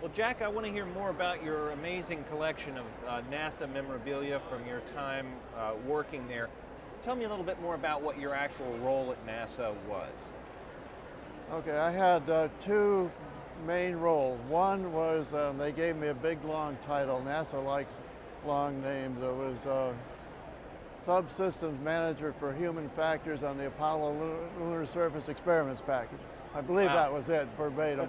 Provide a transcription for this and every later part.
Well, Jack, I want to hear more about your amazing collection of NASA memorabilia from your time working there. Tell me a little bit more about what your actual role at NASA was. Okay, I had two main roles. One was they gave me a big long title. NASA likes long names. It was Subsystems Manager for Human Factors on the Apollo Lunar Surface Experiments Package. I believe that was it, verbatim.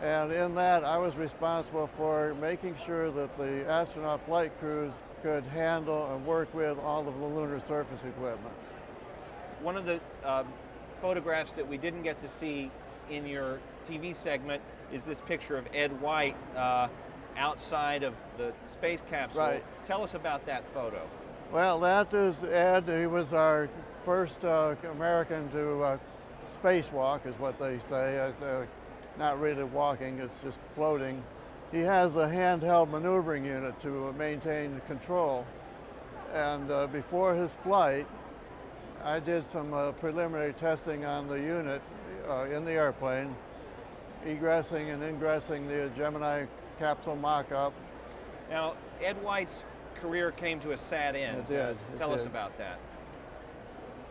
And in that, I was responsible for making sure that the astronaut flight crews could handle and work with all of the lunar surface equipment. One of the photographs that we didn't get to see in your TV segment is this picture of Ed White outside of the space capsule. Right. Tell us about that photo. Well, that is Ed. He was our first American to spacewalk, is what they say. Not really walking, it's just floating. He has a handheld maneuvering unit to maintain control. And before his flight, I did some preliminary testing on the unit in the airplane, egressing and ingressing the Gemini capsule mock-up. Now, Ed White's career came to a sad end. It did. Tell us about that.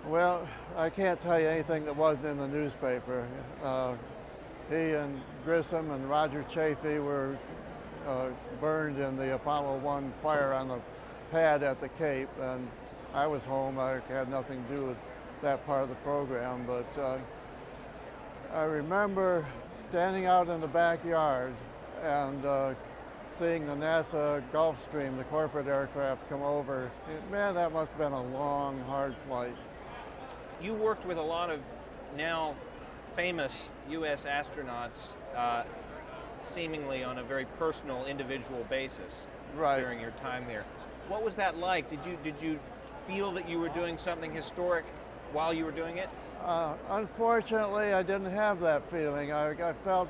Well, I can't tell you anything that wasn't in the newspaper. He and Grissom and Roger Chaffee were burned in the Apollo 1 fire on the pad at the Cape, and I was home. I had nothing to do with that part of the program, but I remember standing out in the backyard and seeing the NASA Gulfstream, the corporate aircraft, come over. Man, that must have been a long, hard flight. You worked with a lot of now famous U.S. astronauts, seemingly on a very personal, individual basis during your time there. What was that like? Did you feel that you were doing something historic while you were doing it? Unfortunately, I didn't have that feeling. I felt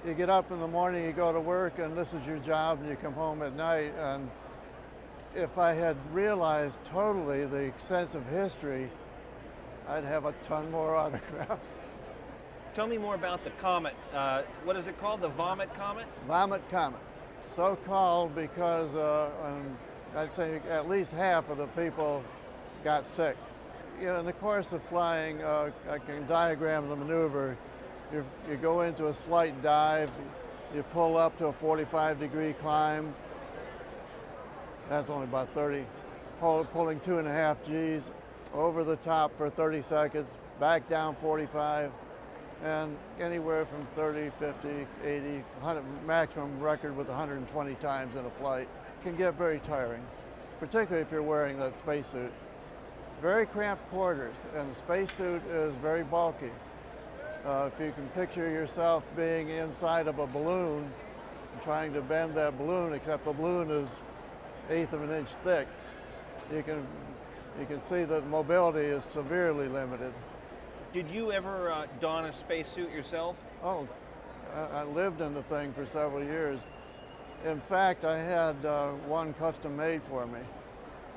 you get up in the morning, you go to work, and this is your job, and you come home at night. And if I had realized totally the extensive history, I'd have a ton more autographs. Tell me more about the Comet. What is it called? The Vomit Comet? Vomit Comet. So called because I'd say at least half of the people got sick. You know, in the course of flying, I can diagram the maneuver. You go into a slight dive, you pull up to a 45-degree climb. That's only about 30. Pulling 2.5 Gs over the top for 30 seconds, back down 45. And anywhere from 30, 50, 80, 100, maximum record with 120 times in a flight. Can get very tiring, particularly if you're wearing that spacesuit. Very cramped quarters, and the spacesuit is very bulky. If you can picture yourself being inside of a balloon and trying to bend that balloon, except the balloon is 1/8 of an inch thick, you can see that mobility is severely limited. Did you ever don a spacesuit yourself? Oh, I lived in the thing for several years. In fact, I had one custom made for me.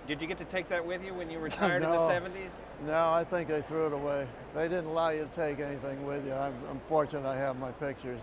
Did you get to take that with you when you retired in the 70s? No, I think they threw it away. They didn't allow you to take anything with you. I'm fortunate I have my pictures.